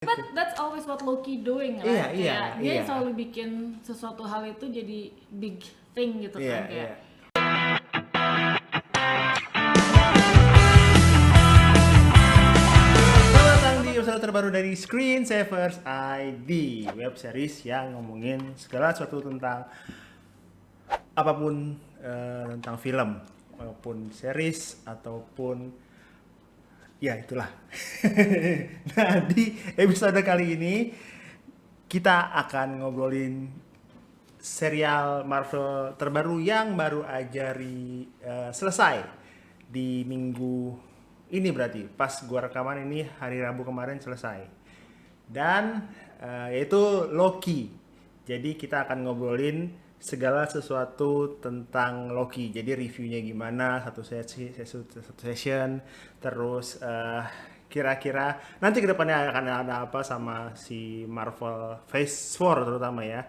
But that's always what Loki doing, Iya, right? iya, Kayak dia iya. selalu bikin sesuatu hal itu jadi big thing gitu Iya, kan iya. kayak. Selamat datang di episode terbaru dari Screen Savers ID, web series yang ngomongin segala sesuatu tentang apapun, tentang film maupun series ataupun ya itulah. Nah, di episode kali ini kita akan ngobrolin serial Marvel terbaru yang baru aja selesai di minggu ini, berarti pas gua rekaman ini hari Rabu kemarin selesai. Dan yaitu Loki. Jadi kita akan ngobrolin segala sesuatu tentang Loki. Jadi reviewnya gimana, satu session, terus kira-kira nanti kedepannya akan ada apa sama si Marvel Phase 4 terutama ya.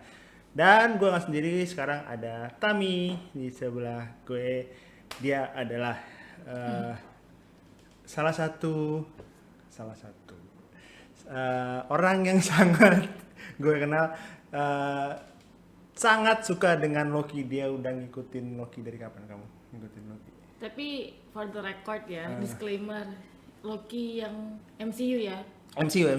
Dan gue nggak sendiri, sekarang ada Tami di sebelah gue. Dia adalah salah satu orang yang sangat gue kenal, sangat suka dengan Loki. Dia udah ngikutin Loki dari kapan kamu ngikutin Loki? Tapi for the record ya, disclaimer, Loki yang MCU ya. MCU.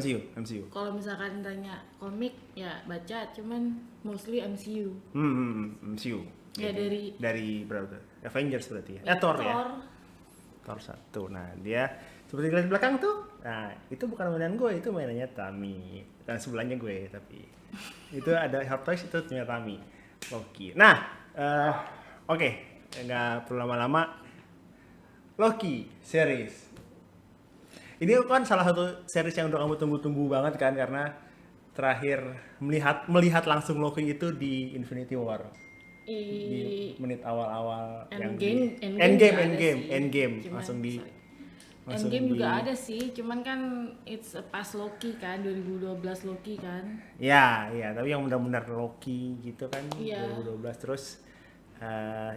Kalau misalkan tanya komik ya baca, cuman mostly MCU. MCU. Ya Dari berapa tuh? Avengers berarti ya? Thor ya? Thor 1. Nah, dia seperti di belakang tuh. Nah, itu bukan mainan gue, itu mainannya Tami. Dan sebelahnya gue, tapi itu ada Hot Toys, itu punya Tami. Loki. Nah, oke. Nggak perlu lama-lama. Loki series. Ini kan salah satu series yang udah kamu tunggu-tunggu banget kan, karena terakhir melihat langsung Loki itu di Infinity War. Di menit awal-awal yang Endgame langsung di Endgame juga ada sih, cuman kan it's a past Loki kan, 2012 Loki kan. Ya, tapi yang benar-benar Loki gitu kan, Iya. 2012 terus.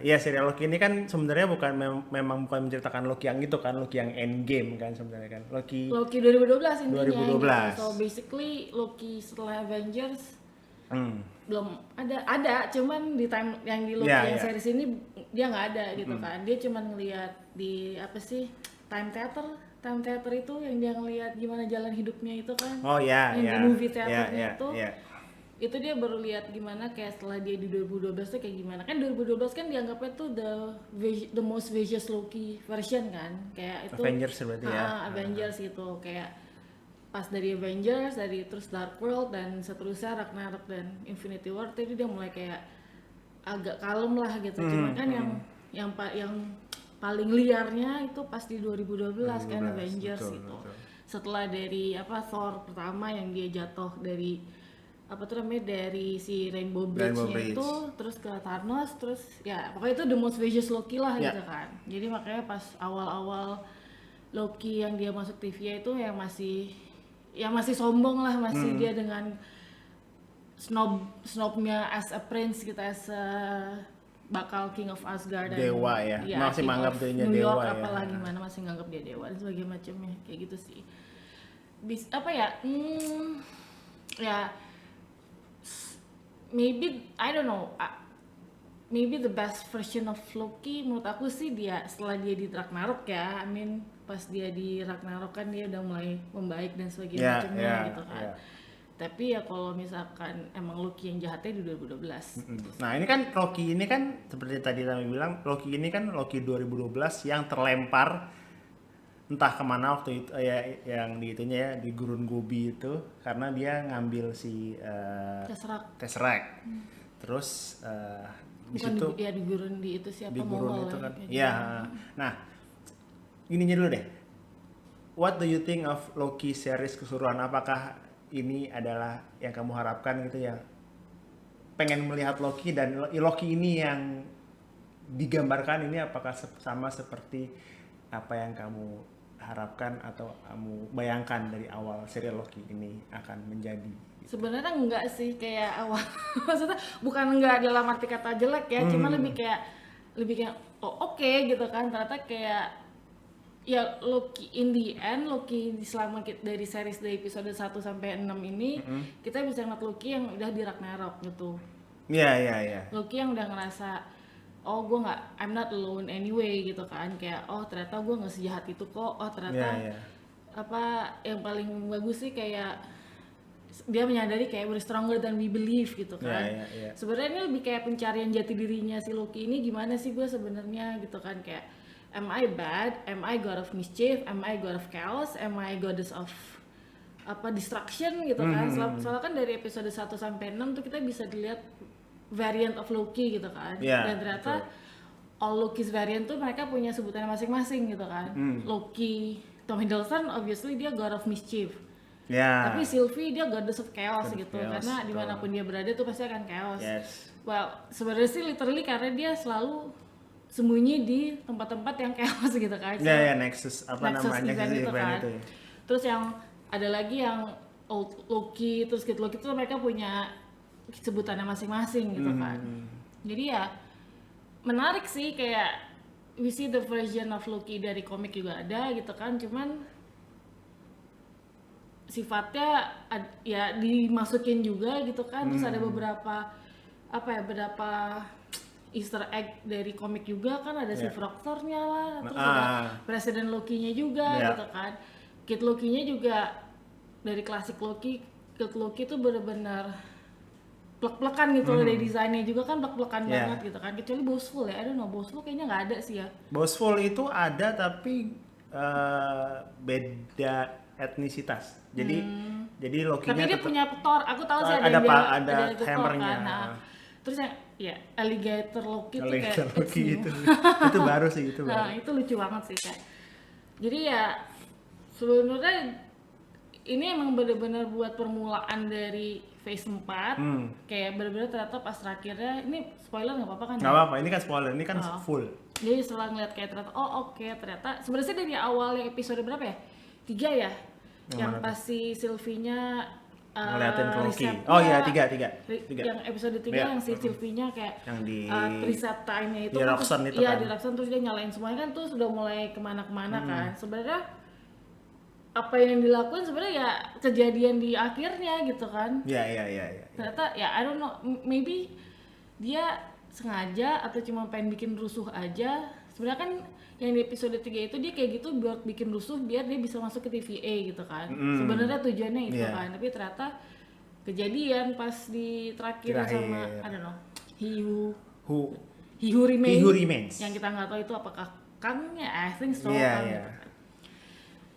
Ya, serial Loki ini kan sebenarnya memang bukan menceritakan Loki yang itu kan, Loki yang Endgame kan sebenarnya kan. Loki 2012 intinya 2012. gitu. So basically Loki setelah Avengers belum ada cuman di time yang di Loki yang series ini dia nggak ada gitu kan. Dia cuman ngelihat di apa sih, time theater itu yang dia ngelihat gimana jalan hidupnya itu kan. Oh ya, yang di movie theaternya itu. Itu dia baru lihat gimana kayak setelah dia di 2012 tuh kayak gimana. Kan 2012 kan dianggapnya tuh the most vicious Loki version kan. Kayak itu Avengers berarti ya. Avengers gitu, kayak pas dari Avengers, dari terus Dark World dan seterusnya Ragnarok dan Infinity War, tadi dia mulai kayak agak kalem lah gitu. Cuman kan yang paling liarnya itu pas di 2012 kan Avengers betul. Setelah dari Thor pertama yang dia jatuh dari dari si Rainbow Bridge-nya itu terus ke Thanos, terus ya pokoknya itu the most vicious Loki lah gitu kan. Jadi makanya pas awal-awal Loki yang dia masuk TV itu yang masih sombong lah, masih dia dengan snobnya as a prince gitu, as a bakal King of Asgard dan dewa ya, masih menganggap dirinya New York, dewa apalah gimana, masih nganggap dia dewa dan sebagainya macamnya kayak gitu sih. Ya maybe I don't know, maybe the best version of Loki menurut aku sih dia setelah dia di Ragnarok ya. I mean pas dia di Ragnarok kan dia udah mulai membaik dan sebagainya macamnya gitu kan. Tapi ya kalau misalkan emang Loki yang jahatnya di 2012. Nah, ini kan Loki ini kan seperti tadi kami bilang, Loki ini kan Loki 2012 yang terlempar entah kemana waktu itu ya, yang di itunya ya, di gurun Gobi itu, karena dia ngambil si Tesseract. Terus di situ di gurun di itu siapa di gurun itu ya, kan. Iya. Nah, ininya dulu deh. What do you think of Loki series keseluruhan? Apakah ini adalah yang kamu harapkan gitu ya? Pengen melihat Loki, dan Loki ini yang digambarkan ini apakah sama seperti apa yang kamu harapkan atau kamu bayangkan dari awal serial Loki ini akan menjadi? Sebenarnya enggak sih kayak awal. Maksudnya bukan enggak dalam arti kata jelek ya, cuma lebih kayak oh oke gitu kan. Ternyata kayak ya Loki in the end, Loki selama dari series dari episode 1 sampai 6 ini kita bisa ngeliat Loki yang udah di Ragnarok gitu. Iya. Loki yang udah ngerasa oh gue nggak, I'm not alone anyway gitu kan, kayak oh ternyata gue nggak sejahat itu kok, oh ternyata Iya. apa yang paling bagus sih kayak dia menyadari kayak we're stronger than we believe gitu kan. Iya. Sebenarnya ini lebih kayak pencarian jati dirinya si Loki ini, gimana sih gue sebenarnya gitu kan, kayak am I bad, am I god of mischief, am I god of chaos, am I goddess of apa destruction gitu kan. Soalnya kan dari episode 1 sampai 6 tuh kita bisa dilihat variant of Loki gitu kan. Yeah, Dan ternyata betul. all Loki's variant tuh mereka punya sebutannya masing-masing gitu kan. Loki, Tom Hiddleston obviously dia god of mischief. Ya. Tapi Sylvie dia goddess of chaos God of gitu, chaos, karena betul. dimanapun dia berada tuh pasti akan chaos. Yes. Well, sebenarnya sih literally karena dia selalu sembunyi di tempat-tempat yang chaos gitu kan. Ya Nexus Nexus namanya event Nexus itu event kan. itu ya. Terus yang ada lagi yang Old Loki, terus Kid Loki itu mereka punya sebutannya masing-masing gitu kan. Jadi ya menarik sih, kayak we see the version of Loki dari komik juga ada gitu kan, cuman sifatnya ya dimasukin juga gitu kan. Terus ada beberapa beberapa Easter egg dari komik juga kan, ada si Frogthor-nya lah, terus ada Presiden Loki-nya juga gitu kan. Kid Loki-nya juga dari klasik Loki, Kid Loki tuh bener-bener plek-plekan gitu loh, dari desainnya juga kan plek-plekan banget gitu kan, kecuali Boastful ya, I don't know, Boastful kayaknya nggak ada sih ya. Boastful itu ada tapi beda etnisitas. Jadi Loki-nya Tapi dia tetap punya Thor, aku tahu sih ada yang ada itu Thor hammernya. kan. Nah, terus yang ya alligator Loki tuh kayak Alligator Loki itu baru sih itu. Nah, itu lucu banget sih kayak. Jadi ya sebenarnya ini emang benar-benar buat permulaan dari phase 4. Kayak benar-benar ternyata pas terakhirnya, ini spoiler nggak apa-apa kan? Nggak apa-apa, ini kan spoiler, ini kan full. Jadi setelah ngeliat kayak ternyata ternyata sebenarnya sih dari awal yang episode berapa ya? 3 ya? Yang pas si Sylvie-nya ngeliatin ke Loki. risetnya, Oh iya, 3. Yang episode 3 yang si Sylvie-nya kayak yang di reset time-nya itu di kan, Roxxon itu iya kan. di Roxxon, terus dia nyalain semuanya kan, tuh sudah mulai kemana-kemana kan. Sebenarnya apa yang dilakukan sebenarnya ya kejadian di akhirnya gitu kan. Iya. Ternyata ya I don't know, maybe dia sengaja atau cuma pengen bikin rusuh aja. Sebenarnya kan yang di episode 3 itu dia kayak gitu buat bikin rusuh biar dia bisa masuk ke TVA gitu kan. Sebenarnya tujuannya itu kan, tapi ternyata kejadian pas di terakhir sama I don't know, He Who Remains. Yang kita nggak tahu itu apakah Kangnya, I think so. Gitu kan.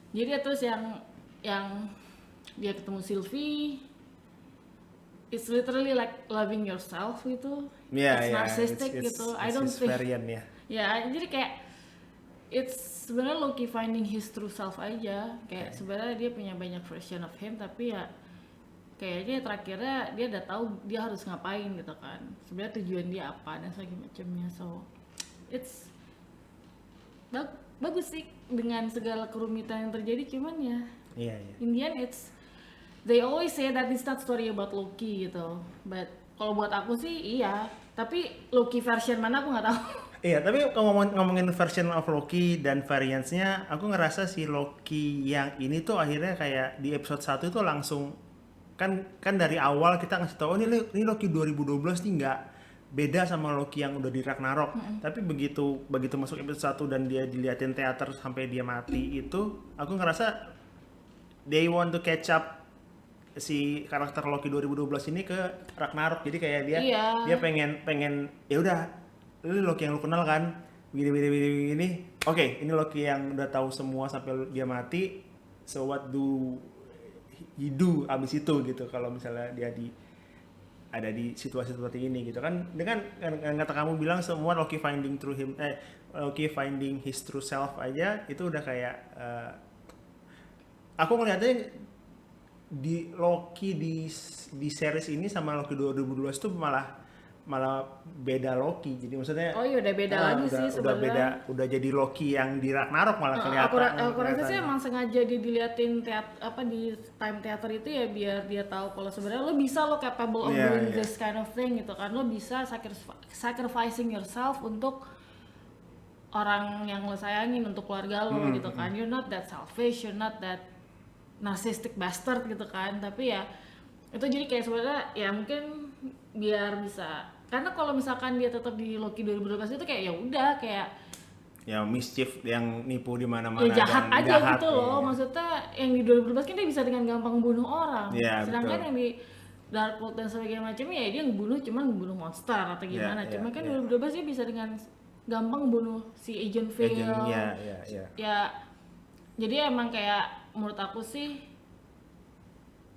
Jadi terus yang dia ketemu Sylvie, it's literally like loving yourself gitu. It's narcissistic gitu. I don't think. Ya, jadi kayak it's sebenarnya Loki finding his true self aja. Kayak sebenarnya dia punya banyak version of him, tapi ya kayaknya terakhirnya dia udah tahu dia harus ngapain gitu kan. Sebenarnya tujuan dia apa dan sebagainya macamnya. So it's bagus sih dengan segala kerumitan yang terjadi, cuman ya in the end they always say that it's not story about Loki gitu, but kalau buat aku sih iya, tapi Loki version mana aku nggak tahu. Iya, tapi kalau ngomongin version of Loki dan variants-nya, aku ngerasa si Loki yang ini tuh akhirnya kayak di episode 1 itu langsung kan dari awal kita ngasih tahu ini Loki 2012 nih nggak beda sama Loki yang udah di Ragnarok. Tapi begitu masuk episode 1 dan dia diliatin teater sampai dia mati itu, aku ngerasa they want to catch up si karakter Loki 2012 ini ke Ragnarok. Jadi kayak dia pengen ya udah, ini Loki yang lu kenal kan, begini. Oke, ini Loki yang udah tahu semua sampai dia mati. So what do he do abis itu gitu, kalau misalnya dia ada di situasi seperti ini gitu kan. Dengan kata kamu bilang semua Loki finding his true self aja, itu udah kayak aku ngeliatnya di Loki di series ini sama Loki 2012 tuh malah beda Loki. Jadi maksudnya udah beda lagi sih sebenarnya. Udah jadi Loki yang di Ragnarok malah kelihatan. Aku rasa sih emang sengaja diliatin di time theater itu ya biar dia tahu kalau sebenarnya lo bisa, lo capable of doing this kind of thing gitu kan. Lo bisa sacrificing yourself untuk orang yang lo sayangin, untuk keluarga lo gitu kan. You're not that selfish, you're not that narcissistic bastard gitu kan. Tapi ya itu jadi kayak sebenarnya ya mungkin biar bisa, karena kalau misalkan dia tetap di Loki 2012 itu kayak ya udah kayak ya mischief yang nipu di mana-mana ya jahat dan aja jahat, gitu loh. iya. Maksudnya yang di 2012 kan dia bisa dengan gampang bunuh orang. Iya, Sedangkan betul. yang di Darkworld dan sebagainya macamnya ya dia ngebunuh monster atau gimana. Iya, Cuma kan iya. 2012 dia bisa dengan gampang bunuh si Agent Veil. Agent, ya. Ya jadi emang kayak menurut aku sih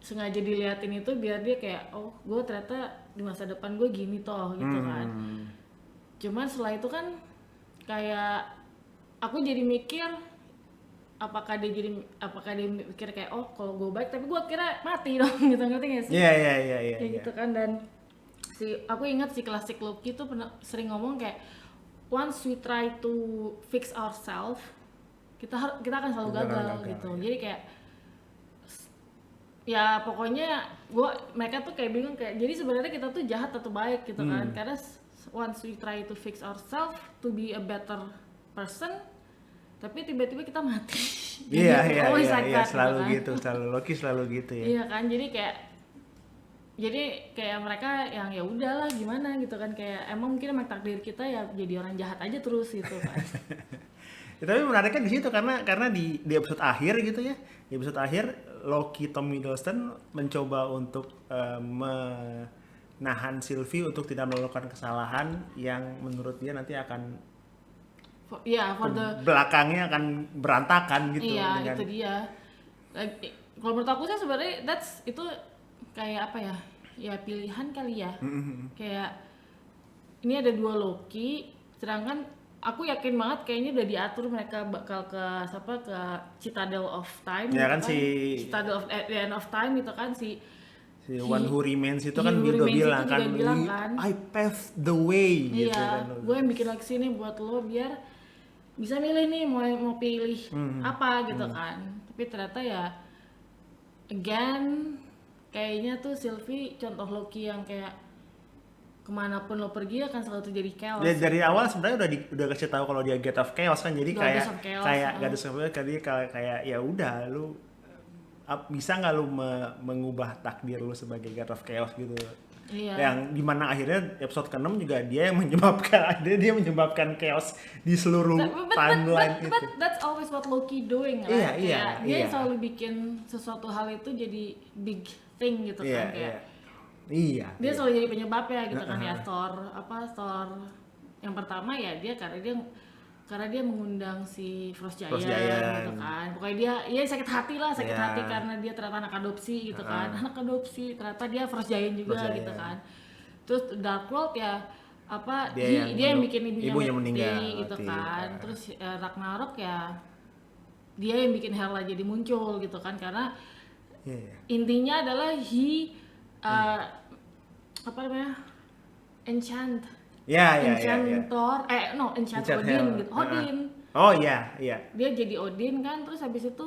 sengaja diliatin itu biar dia kayak oh gue ternyata di masa depan gue gini toh gitu kan. Cuman setelah itu kan kayak aku jadi mikir apakah dia mikir kayak oh kalau gue baik tapi gue kira mati dong gitu, ngerti gak sih? Iya. Kayak gitu kan. Dan aku ingat si klasik Loki tuh pernah sering ngomong kayak once we try to fix ourselves kita akan selalu gagal gitu. Jadi kayak ya pokoknya mereka tuh kayak bingung kayak jadi sebenarnya kita tuh jahat atau baik gitu kan, karena once we try to fix ourselves to be a better person tapi tiba-tiba kita mati. Iya, selalu gitu, selalu Loki selalu gitu ya. Iya kan, jadi kayak mereka yang ya udahlah gimana gitu kan, kayak emang mungkin emang takdir kita ya jadi orang jahat aja terus gitu kan. Ya, tapi menariknya di situ karena di episode akhir gitu ya, di episode akhir Loki Tom Hiddleston mencoba untuk menahan Sylvie untuk tidak melakukan kesalahan yang menurut dia nanti akan belakangnya akan berantakan gitu. Iya dengan... itu dia. Kalau menurut aku sih sebenarnya itu kayak apa ya? Ya pilihan kali ya. Kayak ini ada 2 Loki, sedangkan aku yakin banget kayaknya udah diatur mereka bakal ke Citadel of Time. Ya kan si Citadel of the End of Time itu kan si One Who Remains itu kan juga bilang kan I paved the way gitu kan. Gue yang bikin lagi sini buat lo biar bisa milih nih mau pilih apa gitu kan. Tapi ternyata ya again kayaknya tuh Sylvie contoh Loki yang kayak kemanapun lo pergi akan selalu terjadi chaos. Ya, dari awal sebenarnya udah kasih tahu kalau dia God of Chaos kan, jadi kayak Goddess of Chaos kayak ya udah lu bisa nggak lu mengubah takdir lu sebagai God of Chaos gitu. Iya. Yang dimana akhirnya episode ke-6 juga dia yang menyebabkan chaos di seluruh timeline itu. But that's always what Loki doing, right? Dia selalu bikin sesuatu hal itu jadi big thing gitu kan kayak. Iya. Dia selalu jadi penyebabnya gitu kan ya. Thor yang pertama ya dia karena dia mengundang si Frost Giant gitu kan. Pokoknya dia sakit hati karena dia ternyata anak adopsi gitu kan. Anak adopsi ternyata dia Frost Giant juga gitu kan. Terus Darkworld ya dia yang bikin ibunya mati gitu kan. Terus Ragnarok ya dia yang bikin Hela jadi muncul gitu kan, karena intinya adalah Enchant Odin gitu. Odin. Oh iya. Dia jadi Odin kan, terus habis itu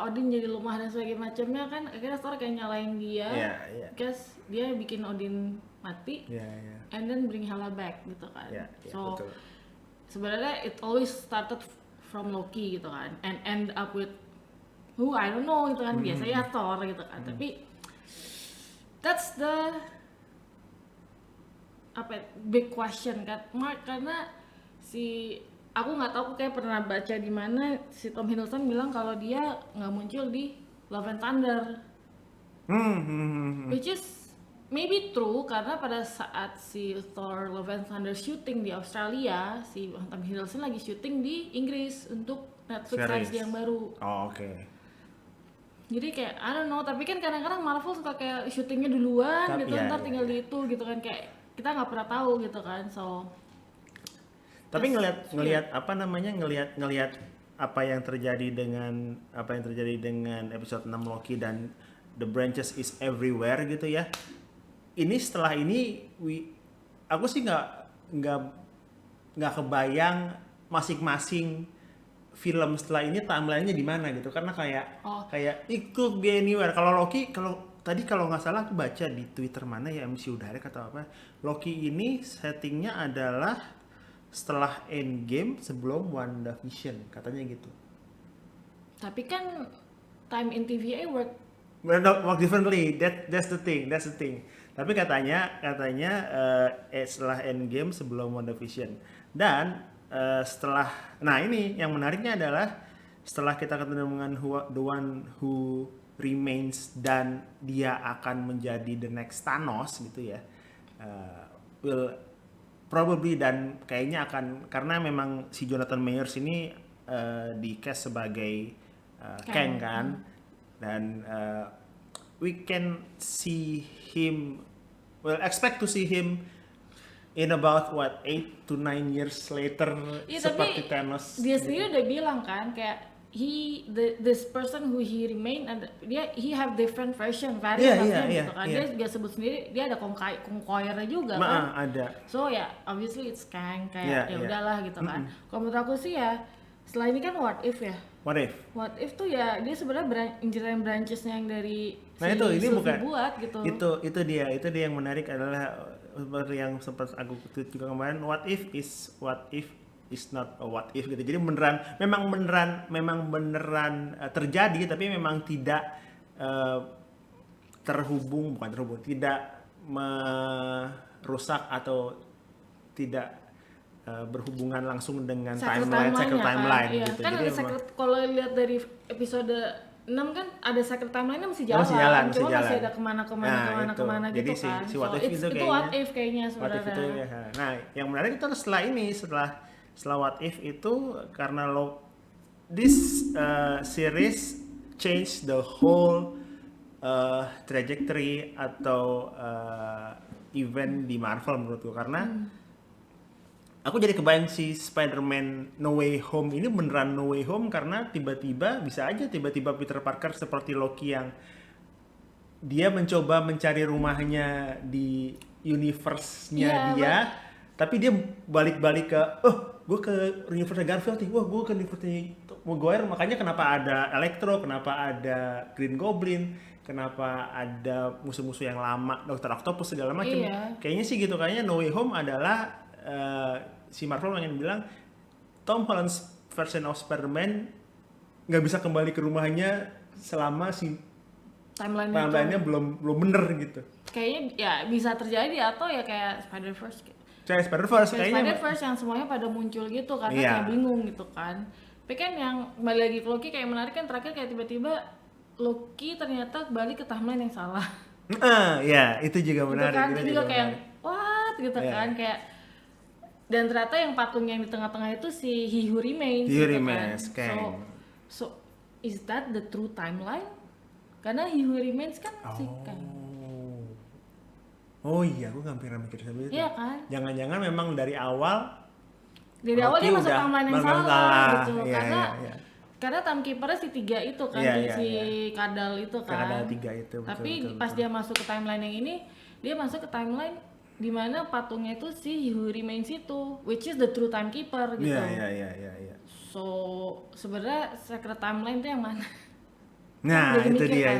Odin jadi lemah dan sebagainya macamnya kan, akhirnya Thor kayak nyalain dia. Guys, dia bikin Odin mati. And then bring Hela back gitu kan. So sebenarnya it always started from Loki gitu kan, and end up with who I don't know gitu kan. Biasanya Thor gitu kan. Tapi that's the big question kan, Mark, karena aku nggak tahu, aku kayak pernah baca di mana si Tom Hiddleston bilang kalau dia nggak muncul di Love and Thunder, which is maybe true karena pada saat si Thor Love and Thunder syuting di Australia, si Tom Hiddleston lagi syuting di Inggris untuk Netflix series yang baru. Jadi kayak I don't know, tapi kan kadang-kadang Marvel suka kayak syutingnya duluan gitu, ntar tinggal di itu gitu kan, kayak kita nggak pernah tahu gitu kan. So tapi ngelihat apa yang terjadi dengan episode 6 Loki dan The Branches is Everywhere gitu ya. Ini setelah ini aku sih nggak kebayang masing-masing film setelah ini timeline-nya di mana gitu, karena kayak it could be anywhere. Kalau Loki, kalau nggak salah aku baca di Twitter mana ya, MCU Direct atau apa, Loki ini settingnya adalah setelah Endgame sebelum WandaVision, katanya gitu. Tapi kan time in TVA work. Work differently. That's the thing. Tapi katanya setelah Endgame sebelum WandaVision. Dan nah ini yang menariknya adalah setelah kita ketemu dengan the one who remains dan dia akan menjadi the next Thanos gitu ya. Will probably, dan kayaknya akan, karena memang si Jonathan Majors ini di cast sebagai Kang kan. Dan we can see him, expect to see him in about 8 to 9 years later, Iya, seperti tapi Thanos dia gitu. sendiri udah bilang kan kayak this person who he remain, and he have different variant gitu kan. Dia juga sebut sendiri dia ada conqueror juga kan. Ada. So ya obviously it's Kang, kayak udahlah gitu kan. Mm-mm. Kalau menurut aku sih ya, setelah ini kan what if ya. What if Tuh ya dia sebenarnya injiran branchesnya yang dari Nah itu ini Sylvie bukan buat gitu. Itu dia yang menarik adalah seperti yang sempat aku tweet juga kemarin, what if is not a what if gitu. Jadi memang beneran terjadi, tapi memang tidak tidak merusak atau tidak berhubungan langsung dengan sacred timeline iya. gitu. Kan jadi ada kalau lihat dari episode 6 kan ada sacred timeline-nya masih jalan. Cuma masih ada kemana jadi gitu kan. si what if itu kayaknya what if kayaknya sebenarnya. What if itu ya. Nah, yang menarik itu setelah what if itu, karena this series change the whole trajectory atau event di Marvel menurutku, karena aku jadi kebayang si Spider-Man No Way Home ini beneran No Way Home, karena tiba-tiba Peter Parker seperti Loki yang dia mencoba mencari rumahnya di universe-nya dia, tapi dia balik-balik ke gue ke universe Garfield nih, gue ke universe Maguire, makanya kenapa ada Electro, kenapa ada Green Goblin, kenapa ada musuh-musuh yang lama, Dr. Octopus segala macam. Kayaknya sih gitu, kayaknya No Way Home adalah si Marvel pengen bilang Tom Holland's version of Spider-Man nggak bisa kembali ke rumahnya selama si timeline-nya belum bener gitu. Kayaknya ya bisa terjadi, atau ya kayak Spider-Verse kayaknya yang semuanya pada muncul gitu karena kayak bingung gitu kan. Tapi kan yang kembali lagi ke Loki kayak menarik kan, terakhir kayak tiba-tiba Loki ternyata balik ke timeline yang salah. Itu juga menarik. Itu kan juga kayak what gitu kan, kayak, dan ternyata yang patung yang di tengah-tengah itu si He Who Remains kan. So is that the true timeline? Karena He Who Remains kan si Kang. Oh iya, aku nggak pernah mikir sampai itu. Iya kan? Jangan-jangan memang dari awal dia masuk timeline yang salah gitu. Karena timekeeper-nya si 3 itu kan, si Kadal itu kan. Kadal 3 itu. Tapi pas dia masuk ke timeline yang ini, dia masuk ke timeline di mana patungnya itu si He Who Remains itu, which is the true timekeeper gitu. Iya. So sebenarnya secret timeline itu yang mana? Nah, itu dia.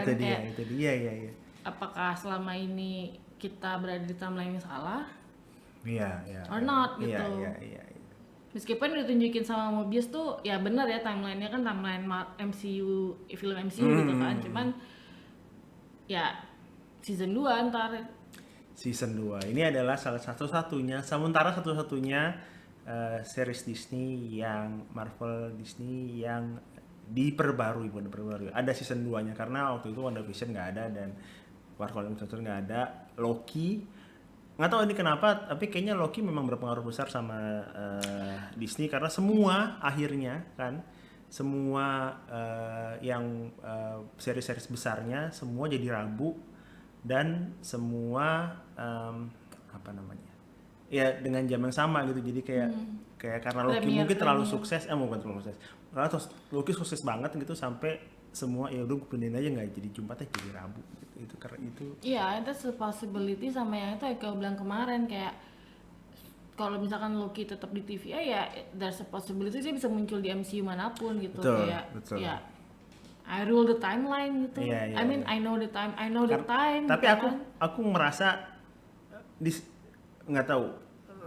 Apakah selama ini kita berada di timeline yang salah? Iya. Or not gitu. Iya. Meskipun ditunjukin sama Mobius tuh ya benar ya, timelinenya kan timeline MCU, film MCU gitu kan. Cuman ya season 2 ntar. Season 2 ini adalah satu-satunya series Disney yang Marvel Disney yang diperbarui. Ada season 2-nya karena waktu itu WandaVision nggak ada dan Marvel nggak ada. Loki nggak tahu ini kenapa, tapi kayaknya Loki memang berpengaruh besar sama Disney karena semua akhirnya kan yang seri-seri besarnya semua jadi rabu dan semua dengan jam yang sama gitu. Jadi kayak karena Loki mungkin terlalu sukses, karena Loki sukses banget gitu sampai semua ya udah pindahin aja, nggak jadi Jumatnya jadi Rabu gitu. Itu karena itu. Iya, itu possibility sama yang itu kayak bilang kemarin, kayak kalau misalkan Loki tetap di TVA ya there's a possibility dia bisa muncul di MCU manapun gitu. Betul. Ya I rule the timeline gitu. Yeah, I mean I know the time. Tapi gitu aku merasa nggak tahu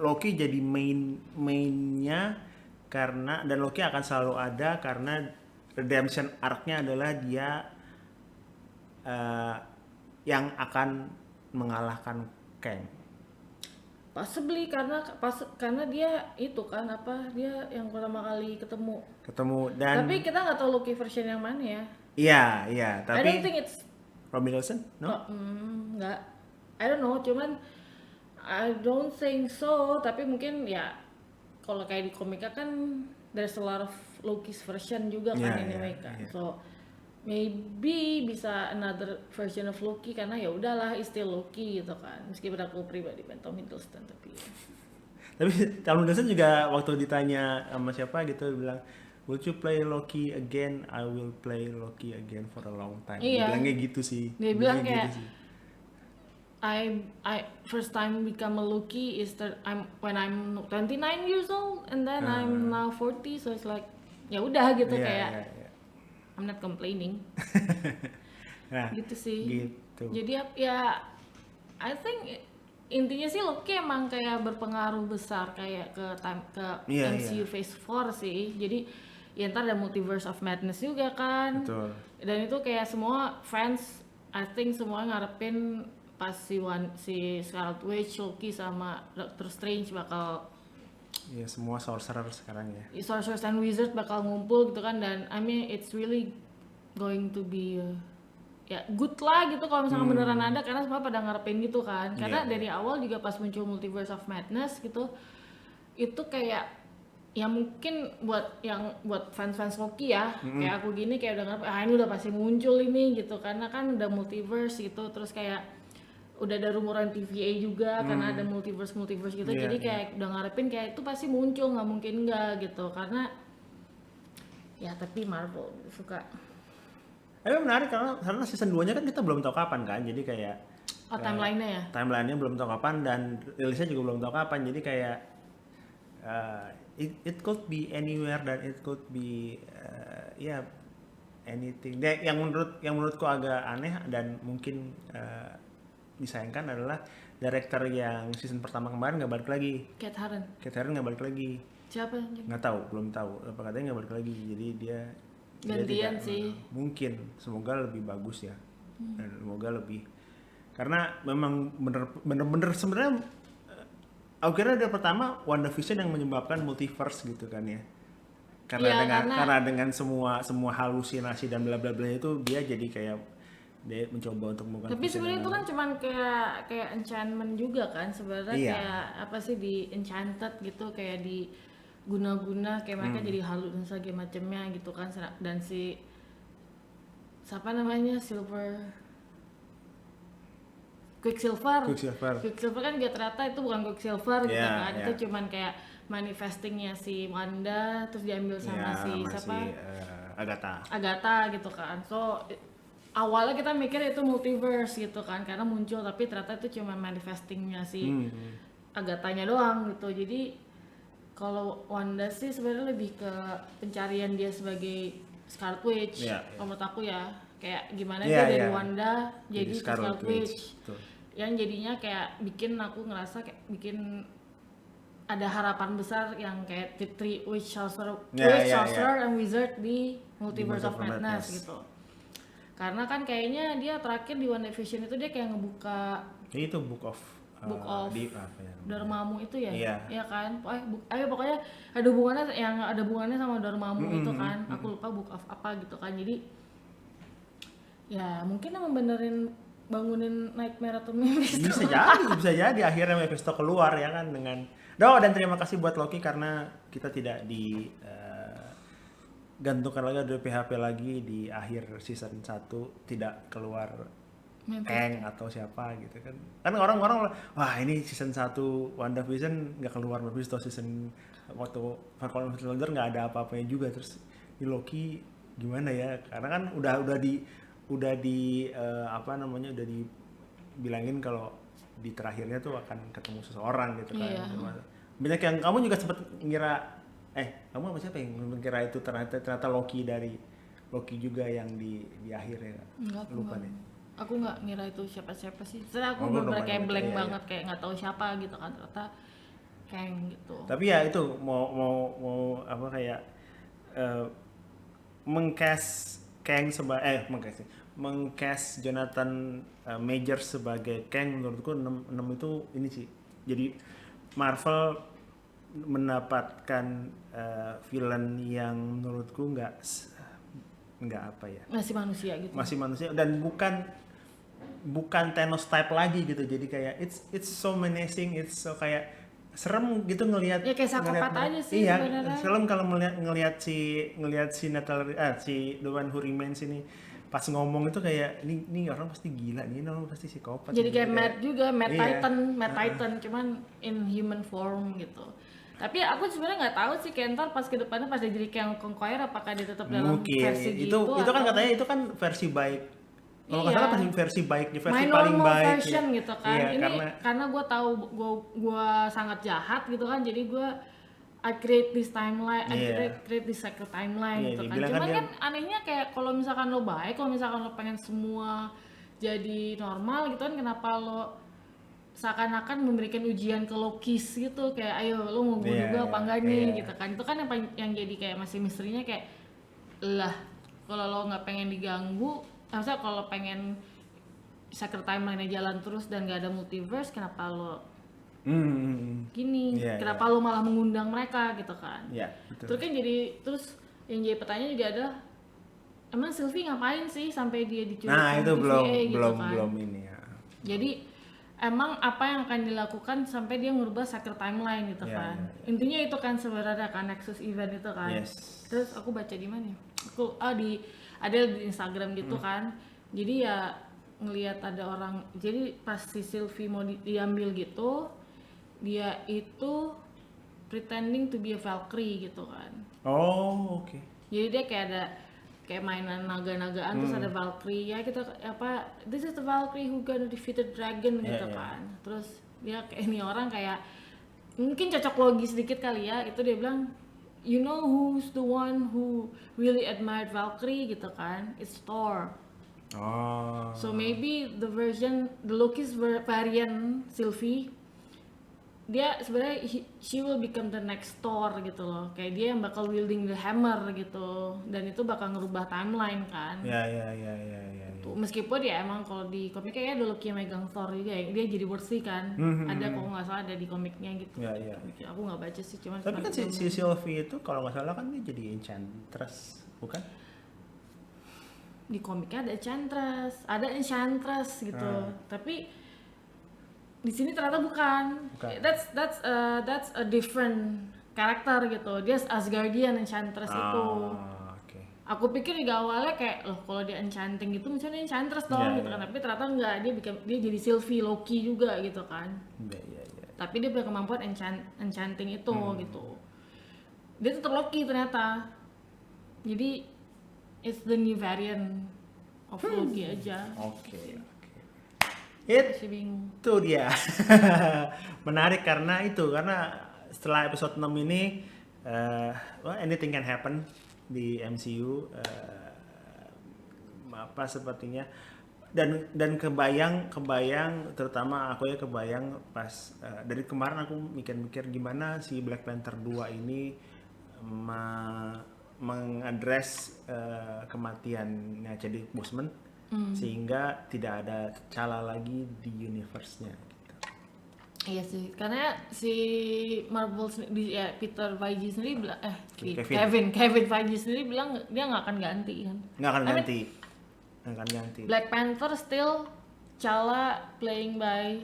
Loki jadi mainnya karena, dan Loki akan selalu ada karena redemption arc-nya adalah dia yang akan mengalahkan Kang. Possibly karena dia itu kan apa, dia yang pertama kali ketemu. Dan Tapi kita nggak tahu Loki version yang mana ya. iya, I don't tapi think it's Robin Wilson, no? nggak. I don't know, cuman I don't think so. Tapi mungkin ya kalau kayak di komika kan there's a lot of Loki's version juga kan anyway kan. So maybe bisa another version of Loki karena ya udahlah it's still Loki gitu kan. Meskipun aku pribadi Ben Tom Hiddleston tapi Tom Hiddleston juga waktu ditanya sama siapa gitu bilang, "Will you play Loki again? I will play Loki again for a long time." Iya. Dia bilangnya gitu sih. Dia bilang kayak gitu sih. I first time become a Loki is when I'm 29 years old and then I'm now 40, so it's like ya udah gitu kayak I'm not complaining. Nah, gitu sih. Gitu. Jadi ya I think intinya sih Loki emang kayak berpengaruh besar kayak ke MCU Phase 4 sih. Jadi ya ntar ada Multiverse of Madness juga kan. Betul. Dan itu kayak semua fans I think semua ngarepin pas si Scarlet Witch, Loki sama Doctor Strange bakal Ya semua sorcerer sekarang ya. Sorcerers and Wizards bakal ngumpul gitu kan, dan I mean it's really going to be ya good lah gitu kalau misalnya beneran ada, karena semua pada ngarepin gitu kan. Karena dari awal juga pas muncul Multiverse of Madness gitu itu kayak ya mungkin buat fans Loki ya kayak aku gini kayak udah ngarep ini udah pasti muncul ini gitu, karena kan udah multiverse gitu, terus kayak udah ada rumuran TVA juga karena ada multiverse gitu. Jadi kayak udah ngarepin kayak itu pasti muncul, nggak mungkin nggak gitu, karena ya tapi Marvel suka. Menarik karena season 2 nya kan kita belum tahu kapan kan, jadi kayak timeline-nya ya, timeline-nya belum tahu kapan dan rilisnya juga belum tahu kapan, jadi kayak it could be anywhere dan it could be anything. Yang menurutku agak aneh dan mungkin disayangkan adalah director yang season pertama kemarin nggak balik lagi. Kate Herron nggak balik lagi. siapa? Nggak tahu, belum tahu. Apa katanya nggak balik lagi. Jadi dia Gantian sih. Mungkin semoga lebih bagus ya. Dan semoga lebih, karena memang bener-bener sebenarnya aku kira dari pertama WandaVision yang menyebabkan multiverse gitu kan ya. Karena dengan semua halusinasi dan bla bla bla itu dia jadi kayak dia mencoba untuk melakukan. Tapi sebenarnya itu kan cuman kayak enchantment juga kan sebenarnya, kayak apa sih di enchanted gitu, kayak di guna-guna kayak mereka jadi halu dan segala macamnya gitu kan. Dan si siapa namanya Quicksilver kan juga ternyata itu bukan Quicksilver gitu kan. Itu cuman kayak manifestingnya si Wanda terus diambil sama siapa Agatha gitu kan. So awalnya kita mikir itu multiverse gitu kan karena muncul, tapi ternyata itu cuma manifestingnya si Agathanya doang gitu. Jadi kalau Wanda sih sebenarnya lebih ke pencarian dia sebagai Scarlet Witch. Menurut aku ya kayak gimana dia dari Wanda jadi Scarlet Witch. Yang jadinya kayak bikin aku ngerasa kayak bikin ada harapan besar yang kayak the three witch sorcerer and wizard di Multiverse of Madness gitu. Karena kan kayaknya dia terakhir di WandaVision itu dia kayak ngebuka itu Book of Dormammu itu ya, ya kan? Pokoknya ada hubungannya sama Dormammu itu kan. Aku lupa Book of apa gitu kan. Jadi ya mungkin emang benerin bangunin Nightmare atau Mephisto. Bisa jadi akhirnya Mephisto keluar ya kan dengan dan terima kasih buat Loki karena kita tidak gantungkan lagi dari PHP lagi di akhir season 1 tidak keluar Kang atau siapa gitu kan. Kan orang-orang wah ini season 1 WandaVision nggak keluar Mephisto, season waktu Falcon and Winter Soldier nggak ada apa-apanya juga, terus di Loki gimana ya, karena kan udah dibilangin kalau di terakhirnya tuh akan ketemu seseorang gitu kan. Banyak yang kamu juga sempat ngira kamu apa siapa yang mengira itu ternyata Loki juga yang di akhirnya. Lupa deh. Aku nggak ngira itu siapa sih. Setelah aku bener kayak blank banget, kayak nggak tahu siapa gitu kan. Ternyata Kang gitu. Tapi ya itu mau apa kayak mengcast Kang sebagai mengcast Jonathan Majors sebagai Kang menurutku 6 itu ini sih. Jadi Marvel mendapatkan villain yang menurutku nggak apa ya. Masih manusia gitu. Masih manusia dan bukan Thanos type lagi gitu. Jadi kayak it's so menacing, it's so kayak serem gitu ngelihat. Ya kayak psikopat aja sih iya, sebenarnya. serem kalau ngelihat si si The One Who Remains ini pas ngomong itu kayak ini orang pasti gila nih, ini orang pasti psikopat. Jadi kayak gitu. Matt juga, Matt Iya. Titan cuman in human form gitu. Tapi aku sebenarnya nggak tahu sih Kentor pas ke depannya pas dia jadi Kang Conqueror apakah dia tetap dalam Mungkin versi itu gitu kan atau- katanya itu kan versi baik. Kalau nggak Iya. salah pasti versi baiknya, versi My paling normal baik. version ya. gitu kan. Iya, Ini karena gue tahu gue sangat jahat gitu kan, jadi gue I create this timeline, Iya. create this cycle timeline Iya, gitu kan. dibilang Cuman kan kan anehnya kayak kalau misalkan lo baik, kalau misalkan lo pengen semua jadi normal gitu kan, kenapa lo seakan-akan memberikan ujian ke Lokis gitu, kayak ayo lo mau bunuh Iya, gue apa enggak nih iya. gitu kan. Itu kan yang jadi kayak masih misterinya kayak lah kalau lo nggak pengen diganggu, maksudnya kalau pengen Sacred Timeline-nya jalan terus dan gak ada multiverse, kenapa lo gini? Iya, Kenapa lo malah mengundang mereka gitu kan? Iya, betul. Terus kan terus yang jadi pertanyaan juga ada, emang Sylvie ngapain sih sampai dia diculik Nah, sama itu TVA gitu kan? belum ini ya. Jadi emang apa yang akan dilakukan sampai dia ngubah Sacred Timeline gitu Iya, kan? iya, Intinya itu kan sebenarnya kan Nexus Event itu kan. Yes. Terus aku baca di mana? Ya? Aku ada di Instagram gitu kan. Jadi ya ngelihat ada orang, jadi pas si Sylvie mau diambil gitu, dia itu pretending to be a Valkyrie gitu kan. Oh, oke. Jadi dia kayak ada kayak mainan naga-nagaan terus ada Valkyrie ya kita apa, this is the Valkyrie who gonna defeat the dragon gitu kan. Terus dia kayak ini orang kayak mungkin cocok logis sedikit kali ya, itu dia bilang you know who's the one who really admired Valkyrie gitu kan, it's Thor. Oh. So maybe the Loki's variant Sylvie, dia sebenarnya she will become the next Thor gitu loh, kayak dia yang bakal wielding the hammer gitu, dan itu bakal ngerubah timeline kan. Ya. Tuh, meskipun ya emang kalau di komiknya ya ada Loki yang megang Thor juga ya, dia jadi bersih kan. Ada kalau nggak salah ada di komiknya gitu. Ya. Aku nggak baca sih, cuman Tapi kan si Sylvie itu kalau nggak salah kan dia jadi Enchantress, bukan? di komiknya ada Enchantress gitu. Tapi di sini ternyata bukan. That's a different karakter gitu. Dia Asgardian Enchantress itu. Oke. Aku pikir juga awalnya kayak loh kalau dia enchanting gitu misalnya Enchantress dong Iya, gitu iya. kan. Tapi ternyata enggak, dia jadi Sylvie Loki juga gitu kan. Ya. Tapi dia punya kemampuan enchanting itu gitu. Dia tetap Loki ternyata. Jadi it's the new variant of Loki aja. Oke. Masih bingung. Itu dia. Menarik karena setelah episode 6 ini anything can happen di MCU, apa sepertinya, dan kebayang terutama aku ya kebayang pas dari kemarin aku mikir gimana si Black Panther 2 ini mengadres kematiannya Chadwick Boseman sehingga tidak ada cala lagi di universe-nya gitu. Iya sih, karena si Marvel Peter Feige sendiri bilang Kevin Feige sendiri bilang dia nggak akan ganti kan. Nggak akan ganti. Black Panther still Chala playing by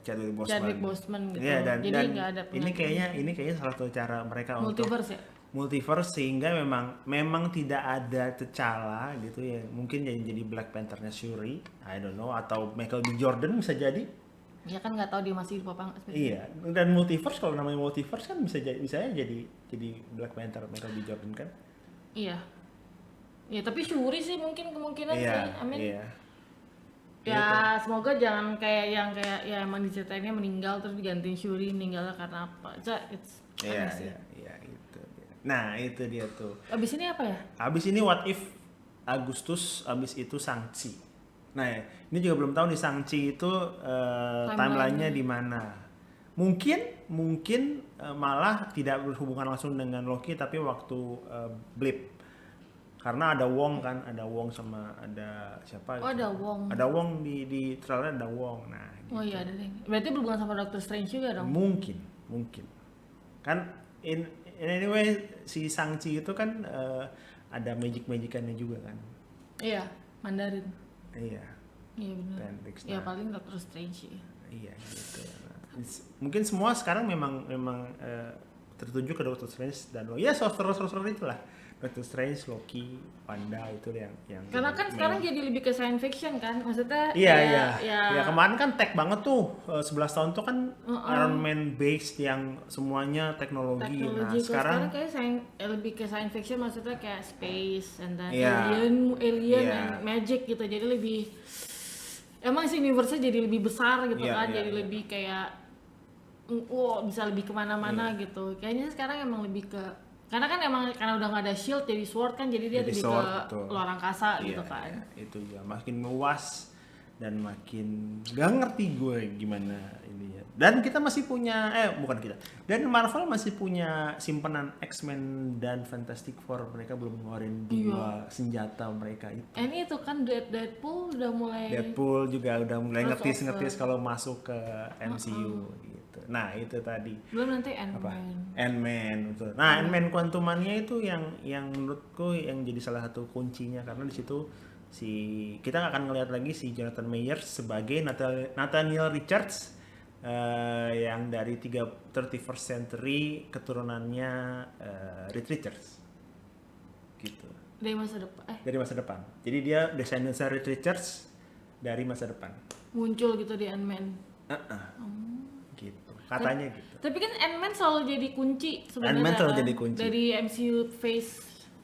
Chadwick Boseman gitu. Iya, dan nggak ada ini kayaknya salah satu cara mereka multiverse ya. Multiverse sehingga memang tidak ada T'Challa gitu ya, mungkin jadi Black Panther-nya Shuri, I don't know, atau Michael B. Jordan bisa jadi. Ya kan nggak tahu dia masih hidup apa enggak. Iya, dan multiverse kalau namanya multiverse kan bisa jadi Black Panther Michael B. Jordan kan. Iya. Ya tapi Shuri sih mungkin kemungkinan Iya, sih. I mean, iya. ya semoga jangan kayak ya emang diceritainnya meninggal terus digantiin Shuri meninggalnya karena apa. It's Iya, aneh sih. iya, itu dia. Nah, itu dia tuh. Abis ini apa ya? Abis ini What If Agustus, abis itu Shang-Chi. Nah, ini juga belum tahu nih Shang-Chi itu timelinenya di mana. Mungkin malah tidak berhubungan langsung dengan Loki tapi waktu Blip. Karena ada Wong kan, ada Wong sama ada siapa Oh, gitu. ada Wong. Ada Wong di trailer ada Wong. Nah, Oh iya ada deh. Berarti berhubungan sama Doctor Strange juga dong. mungkin. Kan anyway si Shang-Chi itu kan ada magic-magicannya juga kan. Iya, Mandarin. Iya. Iya benar. Pendek. Ya paling Doctor Strange ya. Iya gitu. Nah, mungkin semua sekarang memang tertuju ke Doctor Strange dan ya sorcerer itulah. Doctor Strange, Loki, Wanda itu yang Karena kan sekarang jadi lebih ke science fiction kan, maksudnya iya. ya Ya kemarin kan tech banget tuh 11 tahun tuh kan Iron Man based yang semuanya teknologi. Nah, teknologi. Kalau sekarang kayak lebih ke science fiction, maksudnya kayak space and then Iya. alien Iya. and magic gitu. Jadi lebih emang sih universe-nya jadi lebih besar gitu Iya, kan, iya, jadi iya. lebih kayak bisa lebih kemana-mana gitu. Kayaknya sekarang emang lebih ke karena kan emang karena udah nggak ada shield jadi sword kan, jadi dia Jadi lebih sword, ke betul. luar angkasa iya, gitu kan. iya, itu ya makin meluas dan makin gak ngerti gue gimana ini ya. Dan kita masih punya bukan kita. Dan Marvel masih punya simpanan X-Men dan Fantastic Four, mereka belum ngeluarin dua senjata mereka itu. Ini itu kan Deadpool udah mulai Deadpool juga udah mulai Crossover. ngetis kalau masuk ke MCU gitu. Nah, itu tadi belum nanti Ant-Man. Ant-Man betul. Nah, Ant-Man Quantumania itu yang menurutku yang jadi salah satu kuncinya karena di situ kita nggak akan ngelihat lagi si Jonathan Majors sebagai Nathaniel Richards yang dari 31st Century keturunannya Reed Richards gitu. Dari masa depan Dari masa depan. Jadi dia descendants Reed Richards dari masa depan. muncul gitu di Ant-Man. Gitu. Katanya gitu. Tapi kan Ant-Man selalu jadi kunci sebenarnya. Ant-Man selalu kan? jadi kunci. Dari MCU Phase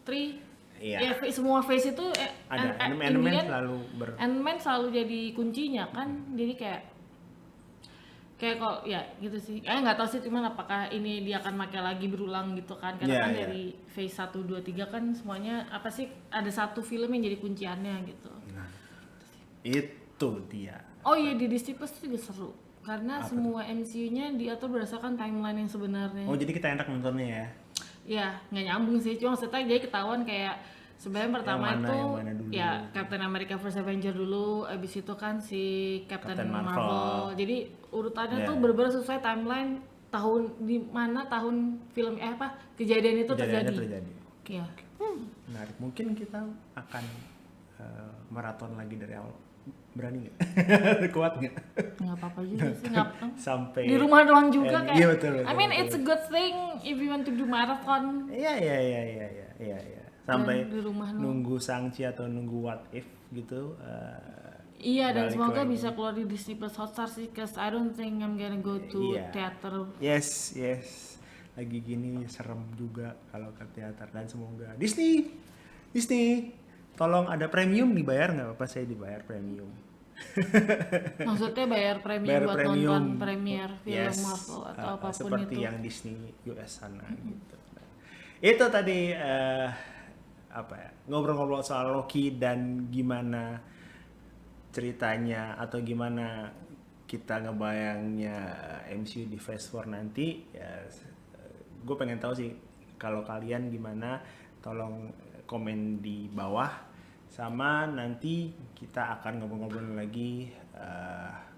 3. Iya. Ya semua phase itu Ada Ant-Man selalu Ant-Man selalu jadi kuncinya kan. Jadi kayak kok ya gitu sih. Nggak tahu sih cuman apakah ini dia akan pakai lagi berulang gitu kan. Karena Iya, kan iya. dari phase 1 2 3 kan semuanya apa sih ada satu film yang jadi kunciannya gitu. Nah, itu dia. Oh iya di Disney Plus itu juga seru. Karena semua MCU-nya diatur berdasarkan timeline yang sebenarnya. Oh, jadi kita enak nontonnya ya. Ya nggak nyambung sih, cuma maksudnya jadi ketahuan kayak sebenarnya pertama Yang itu mana dulu. ya Captain America First Avenger dulu, abis itu kan si Captain Captain Marvel. Marvel. Jadi urutannya Yeah. tuh bener-bener sesuai timeline tahun di mana tahun film kejadian itu Kejadiannya terjadi. terjadi. Iya. Menarik. Mungkin kita akan maraton lagi dari awal. Berani nggak? Kuat nggak? Nggak apa-apa juga sih, nggak Sampai di rumah doang juga kayak. Iya betul. I mean it's a good thing if you want to do marathon. Iya. Sampai Dan di rumah doang. nunggu Shang-Chi atau nunggu What If gitu. Iya dan balik semoga lagi. bisa keluar di Disney Plus Hotstar sih, cause I don't think I'm gonna go to Iya. theater. Yes. Lagi gini serem juga kalau ke teater dan semoga Disney, tolong ada premium dibayar nggak apa-apa, saya dibayar premium. Maksudnya bayar premium Bayar buat premium. nonton premier film Yes, Marvel atau apapun seperti itu. yang Disney US sana gitu. Nah, itu tadi ngobrol-ngobrol soal Loki dan gimana ceritanya atau gimana kita ngebayangnya MCU di Phase 4 nanti ya. Gue pengen tahu sih kalau kalian gimana, tolong komen di bawah. Sama nanti kita akan ngobrol-ngobrol lagi,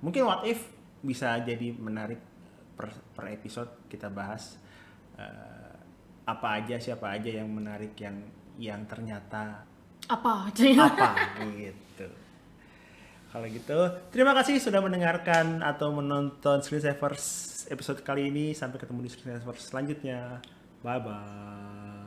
mungkin what if bisa jadi menarik per episode kita bahas apa aja, siapa aja yang menarik, yang ternyata Apa aja ya? gitu. Kalau gitu, terima kasih sudah mendengarkan atau menonton Screen Savers episode kali ini. Sampai ketemu di Screen Savers selanjutnya. Bye bye.